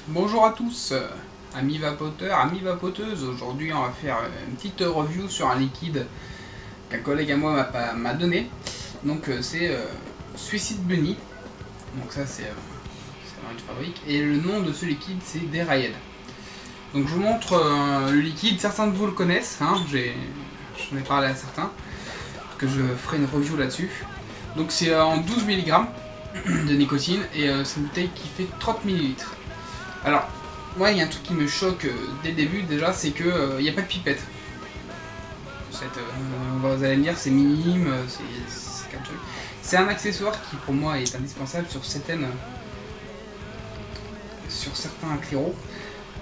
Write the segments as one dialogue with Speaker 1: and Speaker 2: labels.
Speaker 1: Bonjour à tous, amis vapoteurs, amis vapoteuses. Aujourd'hui, on va faire une petite review sur un liquide qu'un collègue à moi m'a donné. Donc, c'est Suicide Bunny. Donc, ça, c'est une fabrique. Et le nom de ce liquide, c'est Derailled. Donc, je vous montre le liquide. Certains de vous le connaissent, hein, j'en ai parlé à certains, que je ferai une review là-dessus. Donc, c'est en 12 mg de nicotine et c'est une bouteille qui fait 30 ml. Alors, moi, il y a un truc qui me choque dès le début, déjà, c'est qu'il n'y a pas de pipette. Vous allez me dire, c'est minime, c'est qu'un truc. C'est un accessoire qui, pour moi, est indispensable sur certains cliros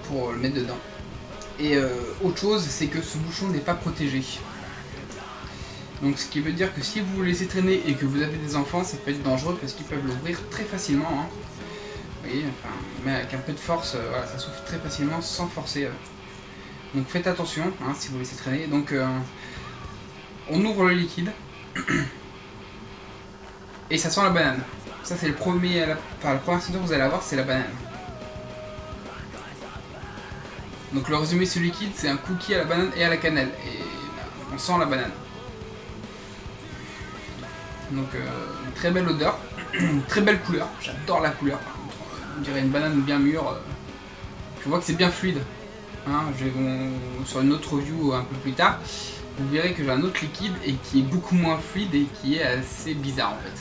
Speaker 1: pour le mettre dedans. Et autre chose, c'est que ce bouchon n'est pas protégé. Donc, ce qui veut dire que si vous vous laissez traîner et que vous avez des enfants, ça peut être dangereux parce qu'ils peuvent l'ouvrir très facilement. Hein. Vous voyez, enfin, mais avec un peu de force, voilà, ça s'ouvre très facilement sans forcer. Donc faites attention hein, si vous laissez traîner. Donc on ouvre le liquide et ça sent la banane. Ça c'est le premier, la première sensation que vous allez avoir, c'est la banane. Donc le résumé de ce liquide, c'est un cookie à la banane et à la cannelle. Et on sent la banane. Donc une très belle odeur, une très belle couleur. J'adore la couleur. On dirait une banane bien mûre. Je vois que c'est bien fluide. Hein, sur une autre review un peu plus tard, vous verrez que j'ai un autre liquide et qui est beaucoup moins fluide et qui est assez bizarre en fait.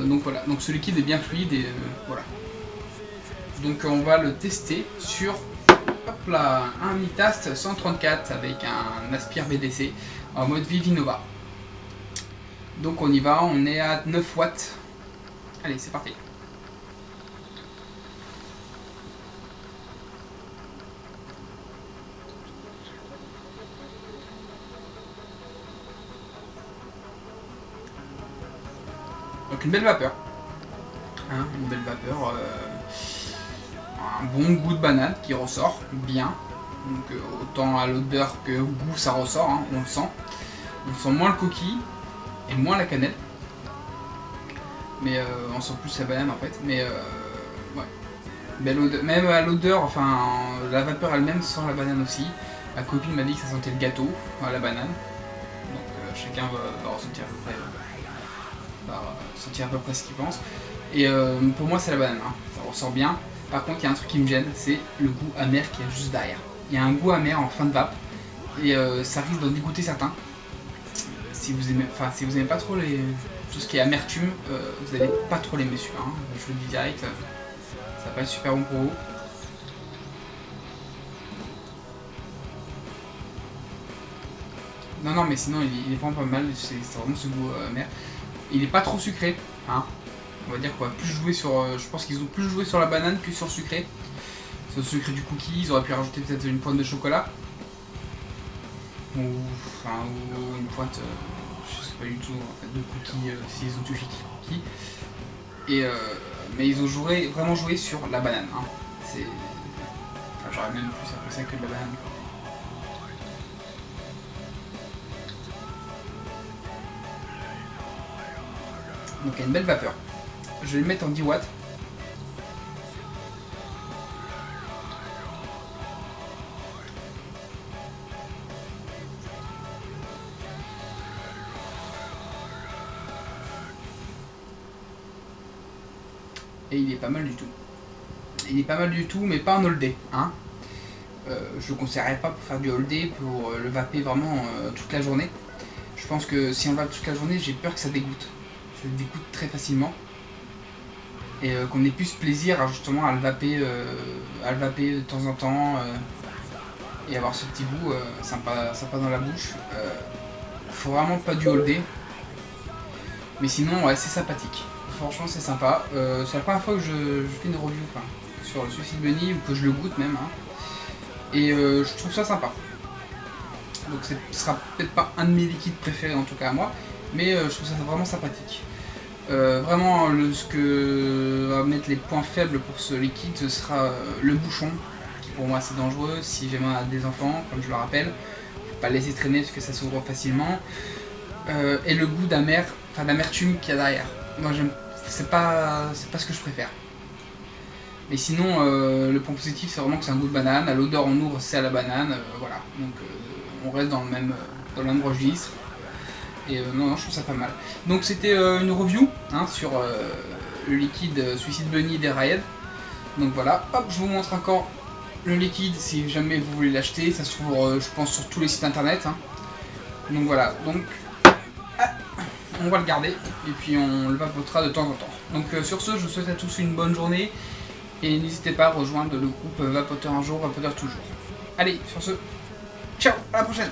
Speaker 1: Donc voilà, donc ce liquide est bien fluide et voilà. Donc on va le tester sur hop là, un Mitast 134 avec un Aspire BDC en mode Vivinova. Donc on y va, on est à 9 watts. Allez, c'est parti. Donc une belle vapeur, hein, une belle vapeur, un bon goût de banane qui ressort bien, donc autant à l'odeur que au goût ça ressort, hein, on sent moins le coquille et moins la cannelle, mais on sent plus la banane en fait, mais ouais, belle odeur, même à l'odeur, enfin la vapeur elle-même sent la banane aussi. Ma copine m'a dit que ça sentait le gâteau à la banane, donc chacun va ressentir à peu près ce qu'il pense. Et pour moi c'est la banane, hein. Ça ressort bien. Par contre il y a un truc qui me gêne, c'est le goût amer qui est juste derrière. Il y a un goût amer en fin de vape et ça risque d'en dégoûter certains. Si vous aimez pas trop tout ce qui est amertume, vous n'allez pas trop l'aimer celui-là, hein. Je vous le dis direct, ça va pas être super bon pour vous. Non mais sinon il est vraiment pas mal, c'est vraiment ce goût amer. Il est pas trop sucré, hein. On va dire qu'on va plus jouer sur. Je pense qu'ils ont plus joué sur la banane que sur le sucré. Sur le sucré du cookie, ils auraient pu rajouter peut-être une pointe de chocolat. Ou une pointe, je sais pas du tout, en fait, de cookies, s'ils ont touché cookies. Et mais ils ont vraiment joué sur la banane, hein. C'est. Enfin, j'aurais même plus appelé ça que de la banane. Donc il y a une belle vapeur. Je vais le mettre en 10 watts. Et il est pas mal du tout. Il est pas mal du tout, mais pas en all day, hein. Je le conseillerais pas pour faire du all day, pour le vaper vraiment toute la journée. Je pense que si on vape toute la journée, j'ai peur que ça dégoûte. Ça dégoûte très facilement. Et qu'on ait plus plaisir justement à le vaper de temps en temps et avoir ce petit goût sympa dans la bouche. Faut vraiment pas du all day. Mais sinon, ouais, c'est sympathique. Franchement, c'est sympa. C'est la première fois que je fais une review sur le Suicide Bunny, ou que je le goûte même. Hein. Et je trouve ça sympa. Donc ce sera peut-être pas un de mes liquides préférés en tout cas à moi, mais je trouve ça vraiment sympathique. Vraiment, ce que va mettre les points faibles pour ce liquide, ce sera le bouchon, qui pour moi c'est dangereux. Si jamais on a des enfants, comme je le rappelle, faut pas le laisser traîner parce que ça s'ouvre facilement. Et le goût d'amertume qu'il y a derrière. Moi c'est pas ce que je préfère. Mais sinon, le point positif, c'est vraiment que c'est un goût de banane. À l'odeur, on ouvre, c'est à la banane. Voilà, donc on reste dans le même registre. Et non, je trouve ça pas mal. Donc c'était une review hein, sur le liquide Suicide Bunny des Raid. Donc voilà, hop, je vous montre encore le liquide si jamais vous voulez l'acheter. Ça se trouve, je pense, sur tous les sites internet. Hein. Donc voilà, donc on va le garder et puis on le vapotera de temps en temps. Donc sur ce, je vous souhaite à tous une bonne journée et n'hésitez pas à rejoindre le groupe Vapoteur un jour, Vapoteur toujours. Allez, sur ce, ciao, à la prochaine.